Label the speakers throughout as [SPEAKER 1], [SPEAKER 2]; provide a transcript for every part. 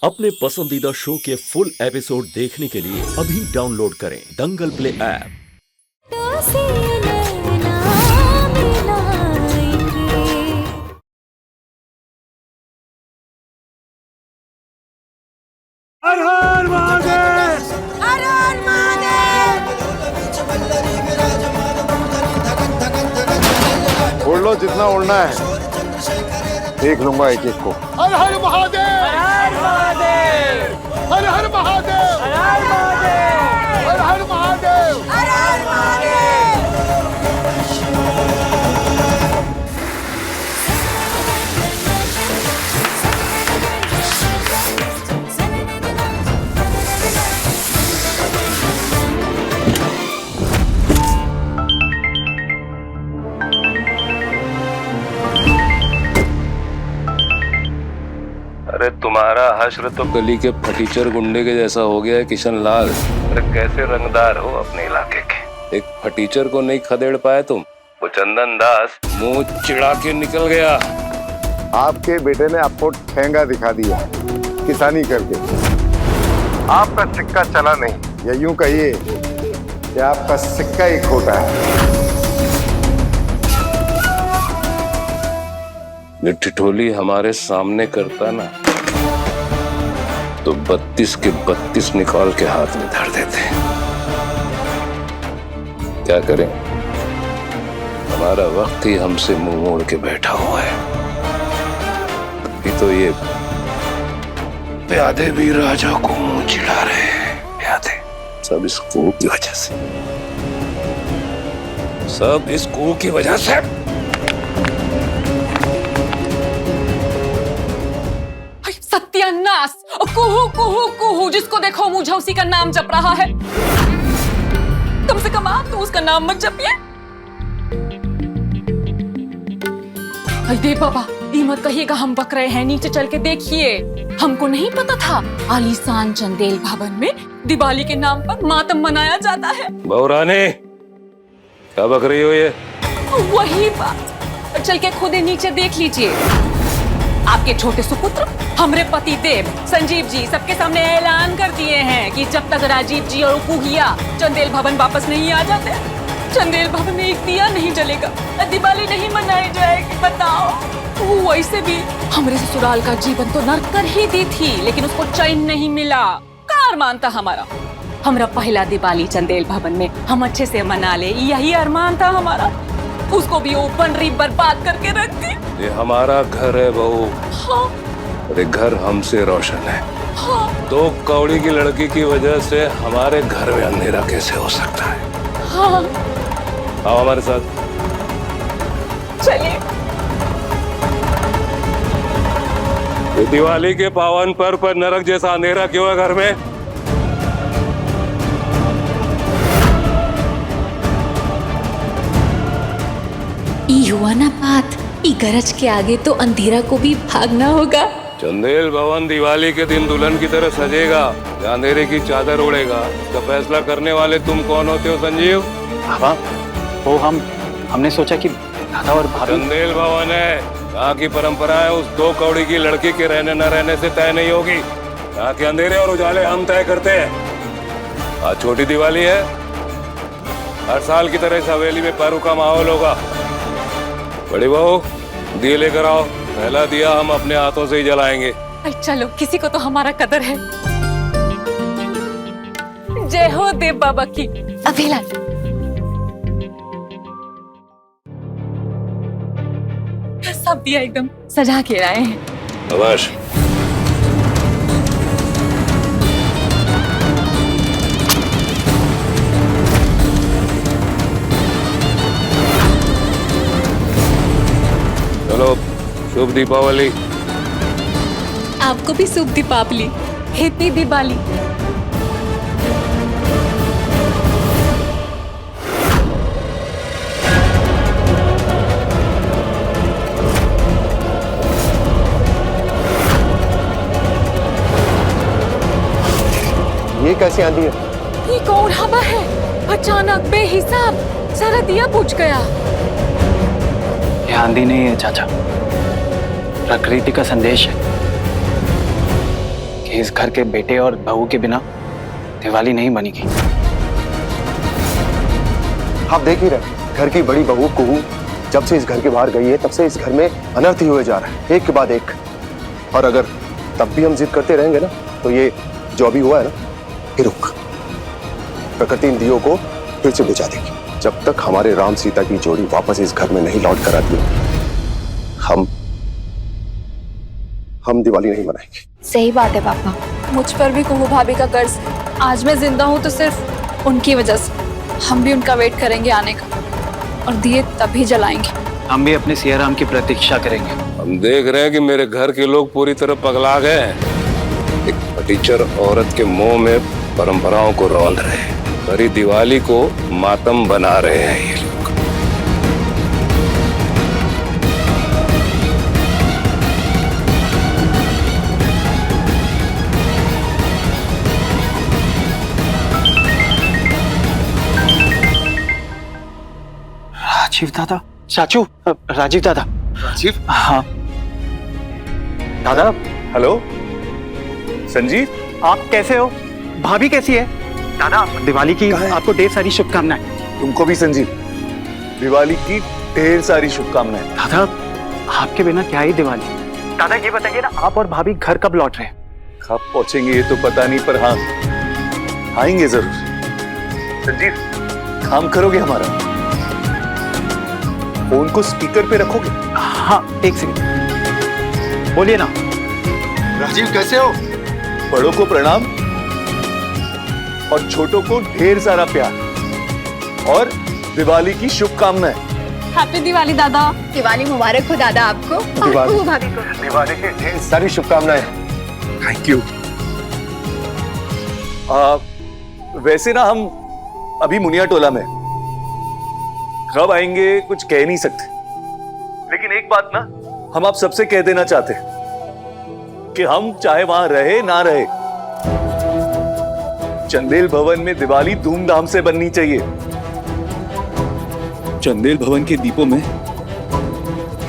[SPEAKER 1] अपने पसंदीदा शो के फुल एपिसोड देखने के लिए अभी डाउनलोड करें दंगल प्ले ऐप।
[SPEAKER 2] हर हर महादेव!
[SPEAKER 3] हर हर महादेव!
[SPEAKER 4] उड़ लो जितना उड़ना है, देख लूंगा एक एक को।
[SPEAKER 2] हर हर महादेव!
[SPEAKER 3] हर महादेव!
[SPEAKER 2] हर हर महादेव!
[SPEAKER 3] हर हर महादेव!
[SPEAKER 2] हर हर महादेव!
[SPEAKER 3] हर हर महादेव!
[SPEAKER 5] अरे तुम्हारा हश्र तो गली के फटीचर गुंडे के जैसा हो गया है किशन लाल। अरे कैसे रंगदार हो अपने इलाके के। एक फटीचर को नहीं खदेड़ पाए तुम। वो चंदन दास मुंह चिढ़ा के निकल गया।
[SPEAKER 4] आपके बेटे ने आपको ठेंगा दिखा दिया किसानी करके। आपका सिक्का चला नहीं, या यूं कहिए कि आपका सिक्का ही खोटा है।
[SPEAKER 5] ये ठिठोली हमारे सामने करता ना तो 32 के 32 निकाल के हाथ में धर देते। क्या करें, हमारा वक्त ही हमसे मुंह मोड़ के बैठा हुआ है। तभी तो ये प्यादे भी राजा को मुंह चिढ़ा रहे हैं। प्यादे सब इस कुओं की वजह से, सब इस कुओं की वजह से।
[SPEAKER 6] सत्यानाश! कुहू कुहू कुहू, जिसको देखो मुझे उसी का नाम जप रहा है। कम से कम आप तो उसका नाम मत जपिए। अरे बाबा, ये मत कहिएगा हम बक रहे हैं। नीचे चल के देखिए, हमको नहीं पता था आलीशान चंदेल भवन में दिवाली के नाम पर मातम मनाया जाता है।
[SPEAKER 5] बहुरानी, क्या बक रही हो ये?
[SPEAKER 6] वही बात, चल के खुद ही नीचे देख लीजिए। आपके छोटे सुपुत्र हमरे पति देव संजीव जी सबके सामने ऐलान कर दिए हैं कि जब तक राजीव जी और कुहिया चंदेल भवन वापस नहीं आ जाते, चंदेल भवन में एक दिया नहीं जलेगा, दिवाली नहीं मनाई जाएगी। बताओ, वैसे भी हमरे ससुराल का जीवन तो नर्क कर ही दी थी, लेकिन उसको चैन नहीं मिला। का अरमान था हमारा पहला दिवाली चंदेल भवन में हम अच्छे से मना ले, यही अरमान था हमारा। उसको भी ओपन री बर्बाद करके रख दी।
[SPEAKER 5] ये हमारा घर है बहू।
[SPEAKER 6] हाँ।
[SPEAKER 5] अरे घर हमसे रोशन है।
[SPEAKER 6] हाँ।
[SPEAKER 5] 2 कौड़ी की लड़की की वजह से हमारे घर में अंधेरा कैसे हो सकता है?
[SPEAKER 6] हाँ।
[SPEAKER 5] आओ हमारे साथ।
[SPEAKER 6] चलिए।
[SPEAKER 5] ये दिवाली के पावन पर्व पर नरक जैसा अंधेरा क्यों है घर में?
[SPEAKER 7] ई हुआ ना बात, ई गरज के आगे तो अंधेरा को भी भागना होगा।
[SPEAKER 5] चंदेल भवन दिवाली के दिन दुल्हन की तरह सजेगा या अंधेरे की चादर उड़ेगा, इसका फैसला करने वाले तुम कौन होते हो संजीव?
[SPEAKER 8] बाबा, वो हमने सोचा कि दादा और भाभी।
[SPEAKER 5] चंदेल भवन है, यहाँ की परंपराएं उस 2 कौड़ी की लड़की के रहने न रहने से तय नहीं होगी। यहाँ के अंधेरे और उजाले हम तय करते हैं। आज छोटी दिवाली है, हर साल की तरह इस हवेली में पर्व का माहौल होगा। बड़ी बहू, दिए लेकर आओ। पहला दिया हम अपने हाथों से ही जलाएंगे।
[SPEAKER 6] चलो, किसी को तो हमारा कदर है। जय हो देव बाबा की।
[SPEAKER 7] अभी
[SPEAKER 6] सब दिया एकदम सजा के लाए हैं।
[SPEAKER 5] शाबाश। चलो, शुभ दीपावली।
[SPEAKER 7] आपको भी शुभ दीपावली।
[SPEAKER 6] हैप्पी दिवाली।
[SPEAKER 4] ये कैसी आंधी है?
[SPEAKER 6] ये कौन हवा है? अचानक बेहिसाब सारा दिया बुझ गया।
[SPEAKER 8] ये आंधी नहीं है चाचा, प्रकृति का संदेश है कि कि इस घर के बेटे और बहू के बिना दिवाली नहीं बनेगी।
[SPEAKER 9] आप देख ही रहे, घर की बड़ी बहू कुहू जब से इस घर के बाहर गई है तब से इस घर में अनर्थ ही हुए जा रहा है, एक के बाद एक। और अगर तब भी हम जिद करते रहेंगे ना तो ये जो अभी हुआ है ना फिर होगा। प्रकृति इन दियों को फिर से बुझा देगी। जब तक हमारे राम सीता की जोड़ी वापस इस घर में नहीं लौट कर आती हम दिवाली नहीं मनाएंगे।
[SPEAKER 7] सही बात है पापा,
[SPEAKER 10] मुझ पर भी कुहू भाभी का कर्ज। आज मैं जिंदा हूँ तो सिर्फ उनकी वजह से। हम भी उनका वेट करेंगे आने का और दिए तभी जलाएंगे।
[SPEAKER 8] हम भी अपने सिया राम की प्रतीक्षा करेंगे।
[SPEAKER 5] हम देख रहे हैं कि मेरे घर के लोग पूरी तरह पगला गए हैं। एक फटीचर औरत के मुंह में परंपराओं को रौंद रहे हैं। भरी दिवाली को मातम बना रहे हैं ये लोग।
[SPEAKER 8] राजीव दादा, चाचू, राजीव दादा।
[SPEAKER 9] राजीव?
[SPEAKER 8] हाँ दादा।
[SPEAKER 9] हेलो संजीव,
[SPEAKER 8] आप कैसे हो? भाभी कैसी है? दादा दिवाली की आपको ढेर सारी शुभकामनाएं।
[SPEAKER 9] तुमको भी संजीव, दिवाली की ढेर सारी शुभकामनाएं।
[SPEAKER 8] दादा आपके बिना क्या ही दिवाली। दादा ये बताइए ना, आप और भाभी घर कब लौट रहे हैं?
[SPEAKER 9] कब पहुंचेंगे ये तो पता नहीं, पर हाँ आएंगे जरूर। संजीव काम करोगे हमारा? फोन को स्पीकर पे रखोगे?
[SPEAKER 8] हाँ एक सेकंड, बोलिए ना।
[SPEAKER 9] राजीव कैसे हो? बड़ों को प्रणाम और छोटों को ढेर सारा प्यार और दिवाली की शुभकामनाएं।
[SPEAKER 10] हैप्पी दिवाली दादा।
[SPEAKER 3] दिवाली मुबारक हो दादा आपको और कुहू भाभी को।
[SPEAKER 9] दिवाली की ढेर सारी शुभकामनाएं। Thank you. वैसे ना हम अभी मुनिया टोला में, कब आएंगे कुछ कह नहीं सकते, लेकिन एक बात ना हम आप सबसे कह देना चाहते हैं कि हम चाहे वहां रहे ना रहे, चंदेल भवन में दिवाली धूमधाम से बननी चाहिए। चंदेल भवन के दीपों में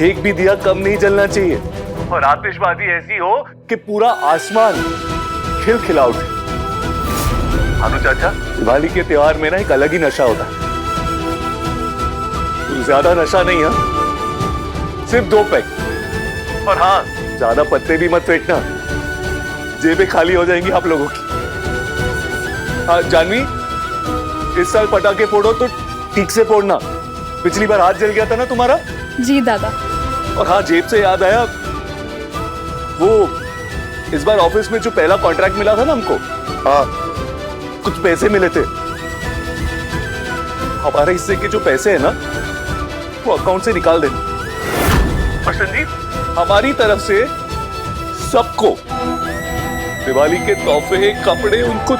[SPEAKER 9] एक भी दिया कम नहीं जलना चाहिए और आतिशबाजी ऐसी हो कि पूरा आसमान खिलखिला उठे। भानु चाचा, दिवाली के त्योहार में ना एक अलग ही नशा होता है। ज्यादा नशा नहीं है, सिर्फ 2 पैक। और हाँ, ज्यादा पत्ते भी मत फेंकना, जेबें खाली हो जाएंगी आप लोगों की। जानवी, इस साल पटाखे फोड़ो तो ठीक से फोड़ना। पिछली बार हाथ जल गया था ना तुम्हारा।
[SPEAKER 10] जी दादा।
[SPEAKER 9] और हाँ, जेब से याद आया, वो इस बार ऑफिस में जो पहला कॉन्ट्रैक्ट मिला था ना हमको, हाँ कुछ पैसे मिले थे। हमारे हिस्से के जो पैसे है ना वो अकाउंट से निकाल देना। और संजीव, हमारी तरफ से सबको दिवाली के तोहफे, कपड़े, उनको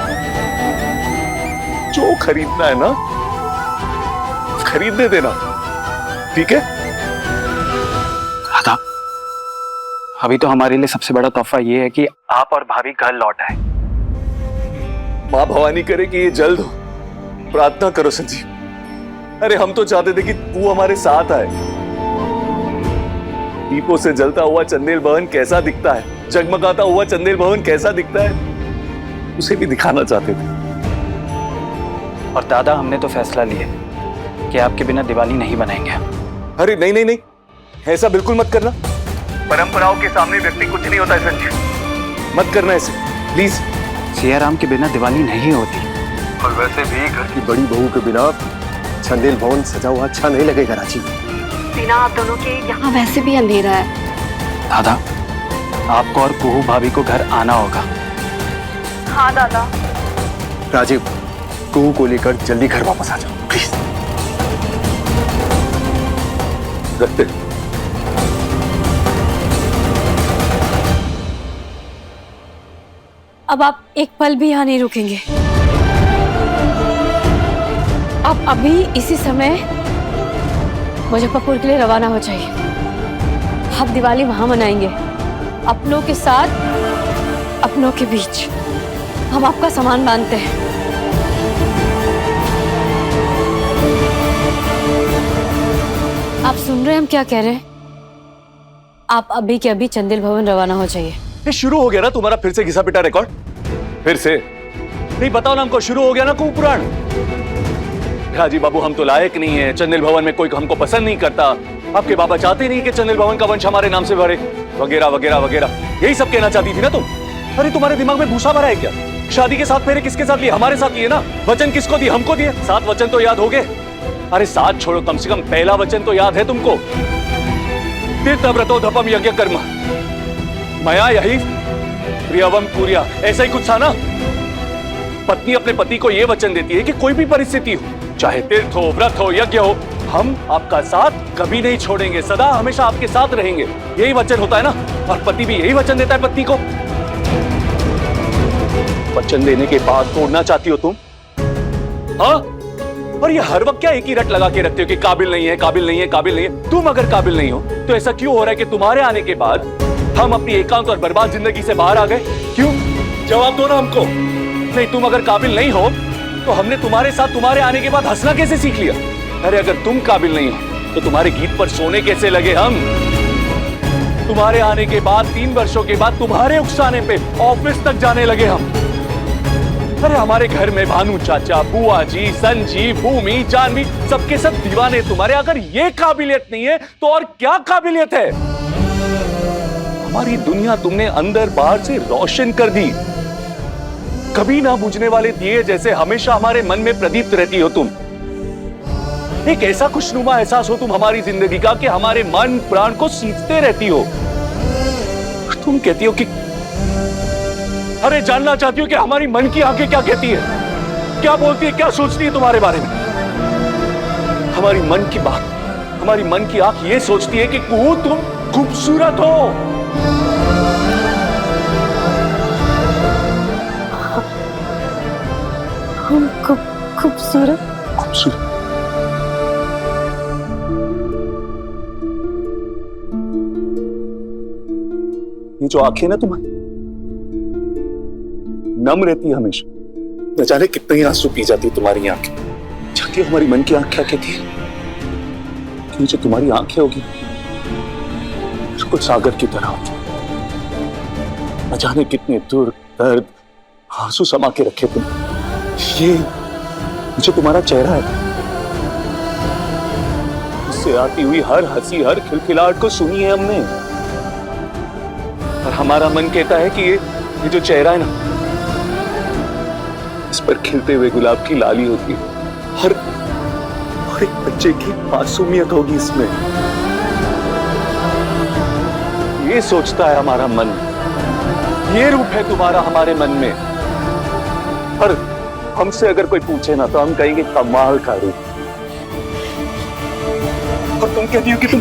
[SPEAKER 9] जो खरीदना है ना खरीदने देना, ठीक है?
[SPEAKER 8] दादा अभी तो हमारे लिए सबसे बड़ा तोहफा ये है कि आप और भाभी घर लौट आए।
[SPEAKER 9] माँ भवानी करे कि ये जल्द हो, प्रार्थना करो संजीव। अरे हम तो चाहते थे कि तू हमारे साथ आए। दीपों से जलता हुआ चंदेल भवन कैसा दिखता है, जगमगाता हुआ चंदेल भवन कैसा दिखता है, उसे भी दिखाना चाहते थे।
[SPEAKER 8] और दादा हमने तो फैसला लिया कि आपके बिना दिवाली नहीं बनाएंगे।
[SPEAKER 9] अरे नहीं नहीं नहीं, ऐसा बिल्कुल मत करना। परंपराओं के सामने व्यक्ति कुछ नहीं होता है संजीव, मत करना ऐसे प्लीज।
[SPEAKER 8] सिया राम के बिना दिवाली नहीं होती।
[SPEAKER 9] और वैसे भी घर की बड़ी बहू के बिना चंदेल भवन सजा हुआ अच्छा नहीं लगेगा राजीव।
[SPEAKER 3] बिना आप दोनों के यहाँ वैसे भी अंधेरा है।
[SPEAKER 8] दादा आपको और कुहू भाभी को घर आना होगा।
[SPEAKER 10] हाँ दादा।
[SPEAKER 9] राजीव, कुहू को लेकर जल्दी घर वापस आ जाओ प्लीज। रखते।
[SPEAKER 10] अब आप एक पल भी यहाँ नहीं रुकेंगे। आप अभी इसी समय मुजफ्फरपुर के लिए रवाना हो जाइए। आप दिवाली वहां मनाएंगे, अपनों के साथ, अपनों के बीच। हम आपका सामान बांधते हैं। आप सुन रहे हैं हम क्या कह रहे हैं? आप अभी के अभी चंदेल भवन रवाना हो जाइए।
[SPEAKER 11] ये शुरू हो गया ना तुम्हारा फिर से घिसा पिटा रिकॉर्ड? फिर से नहीं, बताओ ना हमको, शुरू हो गया ना कुपुराण? हाजी बाबू हम तो लायक नहीं है, चंदेल भवन में कोई हमको पसंद नहीं करता, आपके बाबा चाहते नहीं कि चंदेल भवन का वंश हमारे नाम से भरे, वगैरह वगैरह वगैरह। यही सब कहना चाहती थी ना तुम? अरे तुम्हारे दिमाग में भूसा भरा है क्या? शादी के 7 फेरे किसके साथ लिए? हमारे साथ लिए ना। वचन किसको दिए? हमको दिए। 7 वचन तो याद हो गए? अरे 7 छोड़ो, कम से कम पहला वचन तो याद है तुमको? तीर्थव्रतो धपम यज्ञ कर्म मया यही प्रियवम कुर्या, ऐसा ही कुछ था ना? पत्नी अपने पति को यह वचन देती है कि कोई भी परिस्थिति हो, चाहे तीर्थ हो, व्रत हो, यज्ञ हो, हम आपका साथ कभी नहीं छोड़ेंगे, सदा हमेशा आपके साथ रहेंगे। यही वचन होता है ना? और पति भी यही वचन देता है पत्नी को। वचन देने के बाद तोड़ना चाहती हो तुम? हाँ? और ये हर वक्त क्या एक ही रट लगा के रखते हो कि काबिल नहीं है, काबिल नहीं है, काबिल नहीं है? तुम अगर काबिल नहीं हो तो ऐसा क्यों हो रहा है कि तुम्हारे आने के बाद हम अपनी एकांत और बर्बाद जिंदगी से बाहर आ गए? क्यों? जवाब दो ना हमको। नहीं, तुम अगर काबिल नहीं हो तो हमने तुम्हारे साथ तुम्हारे आने के बाद हंसना कैसे सीख लिया? अरे अगर तुम काबिल नहीं हो तो तुम्हारे गीत पर सोने कैसे लगे हम? तुम्हारे आने के बाद 3 वर्षों के बाद तुम्हारे उकसाने पे ऑफिस तक जाने लगे हम। अरे हमारे घर में भानु चाचा, बुआ जी, संजीव, भूमि, जानवी, सबके सब दीवाने तुम्हारे। अगर ये काबिलियत नहीं है तो और क्या काबिलियत है? हमारी दुनिया तुमने अंदर बाहर से रोशन कर दी। कभी ना बुझने वाले दिए जैसे हमेशा हमारे मन में प्रदीप्त रहती हो तुम। एक ऐसा खुशनुमा एहसास हो तुम हमारी जिंदगी का कि हमारे मन प्राण को सींचते रहती हो। तुम कहती हो कि अरे जानना चाहती हो कि हमारी मन की आंखें क्या कहती है, क्या बोलती है, क्या सोचती है तुम्हारे बारे में? हमारी मन की बात, हमारी मन की आंख ये सोचती है कि कुहू तुम खूबसूरत हो।
[SPEAKER 10] हम खूबसूरत?
[SPEAKER 11] खूबसूरत? ये जो आंखें ना तुम्हारी नम रहती है हमेशा, न जाने कितने ही आंसू पी जाती है तुम्हारी आंखें। जानती हो हमारी मन की आंख क्या कहती है? कि जो तुम्हारी आंखें होगी कुछ सागर की तरह होती, न जाने कितने दुर्ग दर्द आंसू समा के रखे तुम। ये जो तुम्हारा चेहरा है, इससे आती हुई हर हंसी, हर खिलखिलाहट को सुनी है हमने, और हमारा मन कहता है कि ये जो चेहरा है ना, इस पर खिलते हुए गुलाब की लाली होती है, हर एक बच्चे की मासूमियत होगी इसमें। ये सोचता है हमारा मन, ये रूप है तुम्हारा हमारे मन में। और हमसे अगर कोई पूछे ना तो हम कहेंगे कमाल का रूप। और तुम कहती हो कि तुम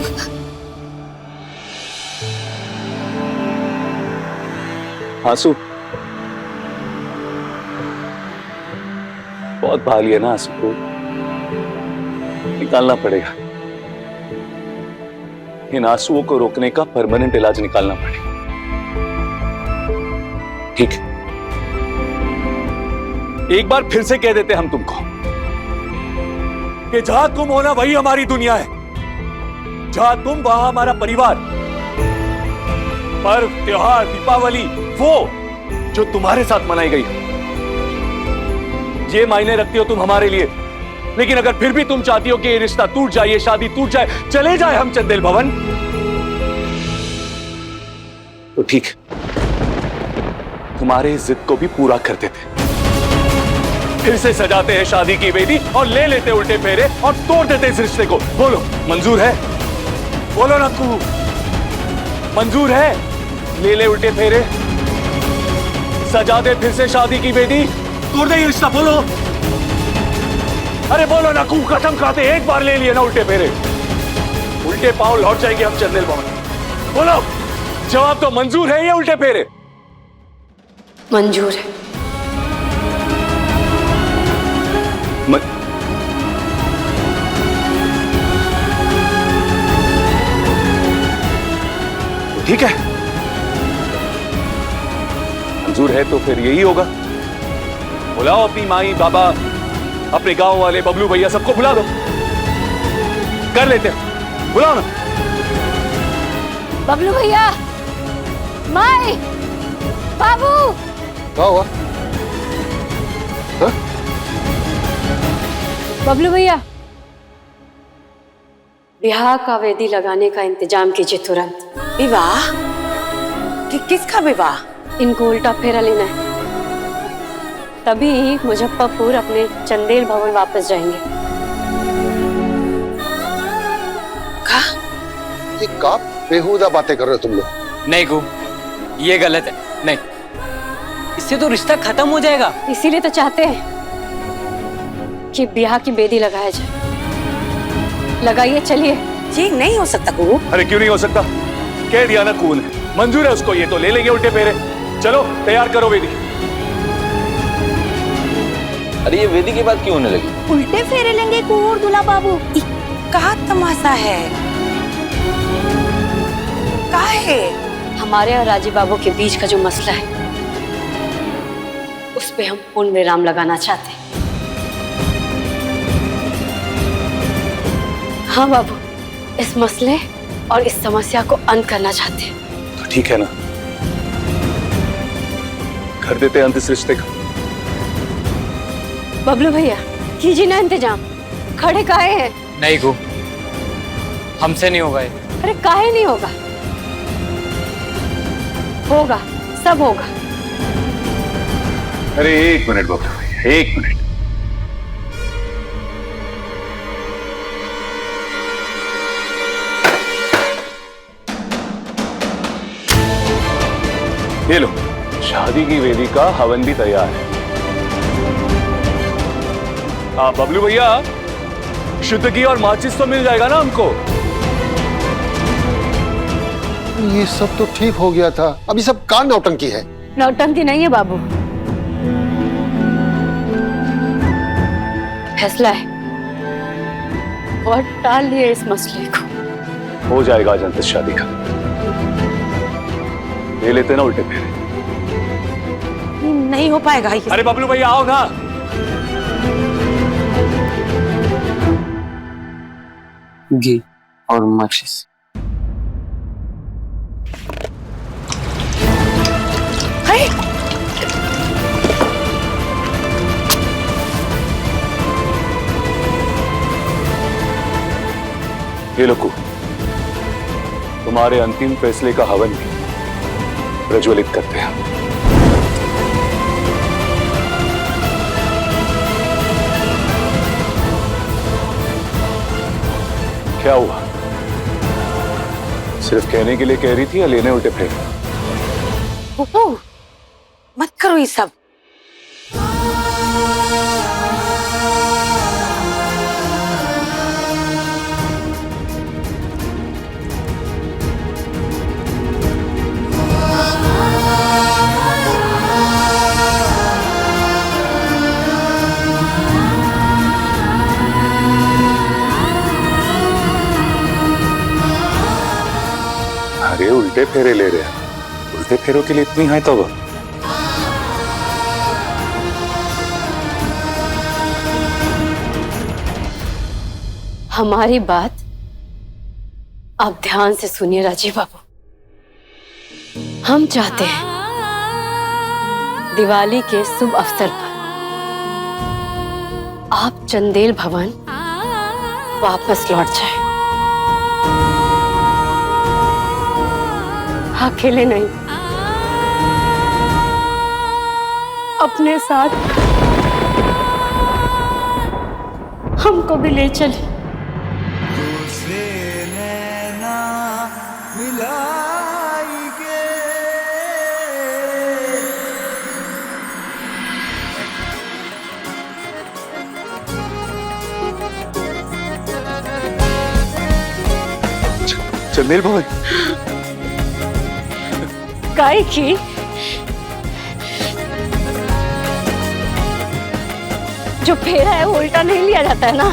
[SPEAKER 11] आंसू, बहुत भाली है ना आंसू को, निकालना पड़ेगा। इन आंसुओं को रोकने का परमानेंट इलाज निकालना पड़ेगा। ठीक है, एक बार फिर से कह देते हम तुमको कि जहां तुम हो ना वही हमारी दुनिया है, जहां तुम वहां हमारा परिवार। पर्व, त्योहार, दीपावली वो जो तुम्हारे साथ मनाई गई, ये मायने रखती हो तुम हमारे लिए। लेकिन अगर फिर भी तुम चाहती हो कि ये रिश्ता टूट जाए, ये शादी टूट जाए, चले जाए हम चंदेल भवन, तो ठीक, तुम्हारे जिद को भी पूरा कर देते। फिर से सजाते हैं शादी की वेदी और ले लेते उल्टे फेरे और तोड़ देते इस रिश्ते को। बोलो मंजूर है? बोलो ना तू, मंजूर है? ले ले उल्टे फेरे, सजा दे फिर से शादी की वेदी, तोड़ दे ये रिश्ता। बोलो, अरे बोलो ना, कू कसम खाते एक बार ले लिए ना उल्टे फेरे, उल्टे पांव लौट जाएंगे हम चंदेल भवन। बोलो, जवाब तो मंजूर है या उल्टे फेरे?
[SPEAKER 10] मंजूर है।
[SPEAKER 11] ठीक है, मंजूर है तो फिर यही होगा। बुलाओ अपनी माई, बाबा, अपने गांव वाले, बबलू भैया, सबको बुला दो, कर लेते हैं। बुलाओ ना।
[SPEAKER 10] बबलू भैया, माई, बाबू
[SPEAKER 9] क्या हुआ?
[SPEAKER 10] बबलू भैया, ब्याह का वेदी लगाने का इंतजाम कीजिए तुरंत।
[SPEAKER 6] विवाह? किसका विवाह?
[SPEAKER 10] इनको उल्टा फेरा लेना है, तभी मुजफ्फरपुर अपने चंदेल भवन वापस जाएंगे।
[SPEAKER 9] ये का बेहुदा बातें कर रहे हो तुम लोग?
[SPEAKER 8] नहीं गु, ये गलत है। नहीं, इससे तो रिश्ता खत्म हो जाएगा।
[SPEAKER 10] इसीलिए तो चाहते हैं कि ब्याह की बेदी लगाया जाए। लगाइए, चलिए।
[SPEAKER 6] जी नहीं हो सकता कुहू।
[SPEAKER 11] अरे क्यों नहीं हो सकता? कह दिया ना कून है, मंजूर है उसको, ये तो ले लेंगे उल्टे फेरे। चलो तैयार करो वेदी।
[SPEAKER 12] अरे ये वेदी की बात क्यों होने लगी?
[SPEAKER 6] उल्टे फेरे लेंगे कुहू और दूल्हा बाबू। कहा तमाशा है? कहा है?
[SPEAKER 10] हमारे और राजीव बाबू के बीच का जो मसला है, उस पे हम पूर्ण विराम लगाना चाहते हैं। हाँ बाबू, इस मसले और इस समस्या को अंत करना चाहते हैं।
[SPEAKER 11] तो ठीक है ना, कर देते हैं अंत इस रिश्ते का।
[SPEAKER 10] बबलू भैया, कीजिए ना इंतजाम। खड़े काहे हैं?
[SPEAKER 8] नहीं गु, हमसे नहीं होगा ये।
[SPEAKER 10] अरे काहे नहीं होगा? होगा, सब होगा।
[SPEAKER 11] अरे एक मिनट बबलू भैया, एक मिनट। ये लो, शादी की वेदी का हवन भी तैयार है। बबलू भैया, शुद्ध घी और माचिस तो मिल जाएगा ना हमको?
[SPEAKER 9] ये सब तो ठीक हो गया था, अभी सब का नौटंकी है।
[SPEAKER 10] नौटंकी नहीं है बाबू, फैसला है और टाल लिए इस मसले को।
[SPEAKER 11] हो जाएगा आज अंत शादी का। ले लेते ना उल्टे फेरे।
[SPEAKER 6] नहीं हो पाएगा ये।
[SPEAKER 11] अरे बबलू भैया आओ ना।
[SPEAKER 8] घी और माचिस।
[SPEAKER 11] ये लो, तुम्हारे अंतिम फैसले का हवन भी प्रज्वलित करते हैं। क्या हुआ? सिर्फ कहने के लिए कह रही थी या लेने उल्टे फेरे?
[SPEAKER 6] मत करो ये सब।
[SPEAKER 11] अरे उल्टे फेरे ले रहे हैं, उल्टे फेरों के लिए इतनी है तो वो।
[SPEAKER 10] हमारी बात आप ध्यान से सुनिए राजीव बाबू। हम चाहते हैं दिवाली के शुभ अवसर पर आप चंदेल भवन वापस लौट जाएं। अकेले नहीं, अपने साथ हमको भी ले चले।
[SPEAKER 11] चंदेल भवन
[SPEAKER 10] काय की जो फेरा है वो उल्टा नहीं लिया जाता है ना।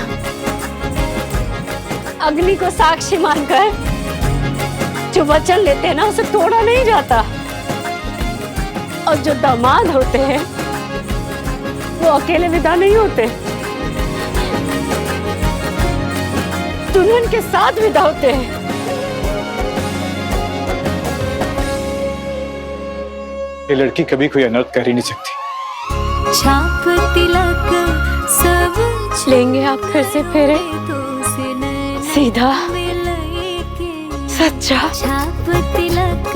[SPEAKER 10] अग्नि को साक्षी मानकर जो वचन लेते हैं ना, उसे तोड़ा नहीं जाता। और जो दामाद होते हैं वो अकेले विदा नहीं होते, दुल्हन के साथ विदा होते हैं।
[SPEAKER 8] ये लड़की कभी कोई अनर्थ कर ही नहीं सकती।
[SPEAKER 7] छाप तिलक सब
[SPEAKER 10] लेंगे आप फिर से फेरे, सीधा सच्चा,
[SPEAKER 7] छाप तिलक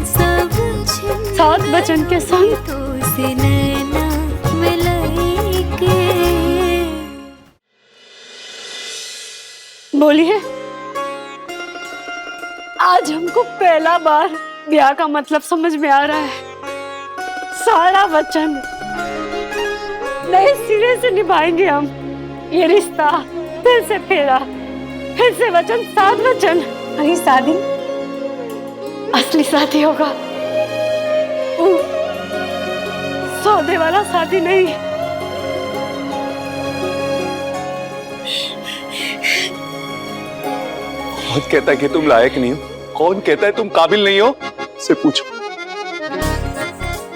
[SPEAKER 7] सब
[SPEAKER 10] 7 वचन के संग। बोलिए, आज हमको पहला बार ब्याह का मतलब समझ में आ रहा है। सारा वचन नए सिरे से निभाएंगे हम। ये रिश्ता फिर से फेरा, फिर से वचन, 7 वचन। अरे शादी असली शादी होगा, सौदे वाला शादी नहीं।
[SPEAKER 11] कौन कहता है कि तुम लायक नहीं हो? कौन कहता है तुम काबिल नहीं हो? से पूछो।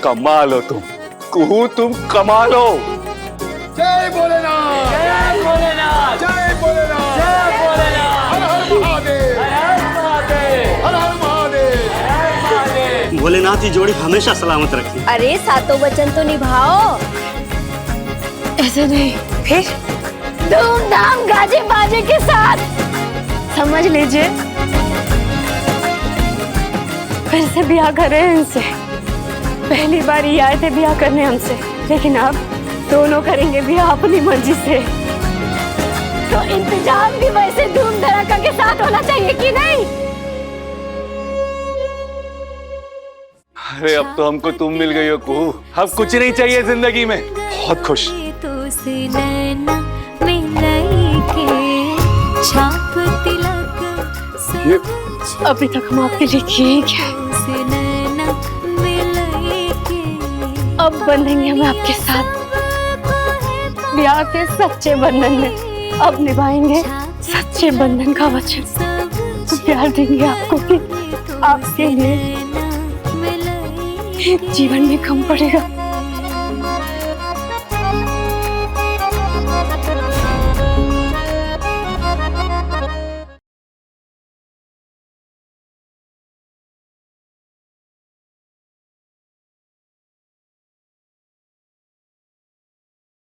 [SPEAKER 11] कमाल हो तुम कुहू, तुम कमाल हो।
[SPEAKER 2] जय भोलेनाथ, जय भोलेनाथ, जय भोलेनाथ, जय भोलेनाथ। हर हर महादेव, हर हर महादेव, हर हर महादेव, हर हर महादेव।
[SPEAKER 13] भोलेनाथ की जोड़ी हमेशा सलामत रखी।
[SPEAKER 10] अरे 7 वचन तो निभाओ। ऐसे नहीं, फिर धूमधाम गाजे बाजे के साथ, समझ लीजिए फिर से ब्याह कर रहे हैं इनसे। पहली बार ये आए थे ब्याह करने हमसे, लेकिन अब दोनों करेंगे ब्याह अपनी मर्जी से। तो इंतजाम भी वैसे धूम धड़ाका के साथ होना चाहिए कि नहीं?
[SPEAKER 11] अरे अब तो हमको तुम मिल गई हो कुहू, अब कुछ नहीं चाहिए जिंदगी में। बहुत खुश।
[SPEAKER 10] ये अभी तक हम आपके लिए किए क्या? अब बंधेंगे हम आपके साथ ब्याह के सच्चे बंधन में। अब निभाएंगे सच्चे बंधन का वचन। प्यार देंगे आपको कि आपके लिए एक जीवन में कम पड़ेगा।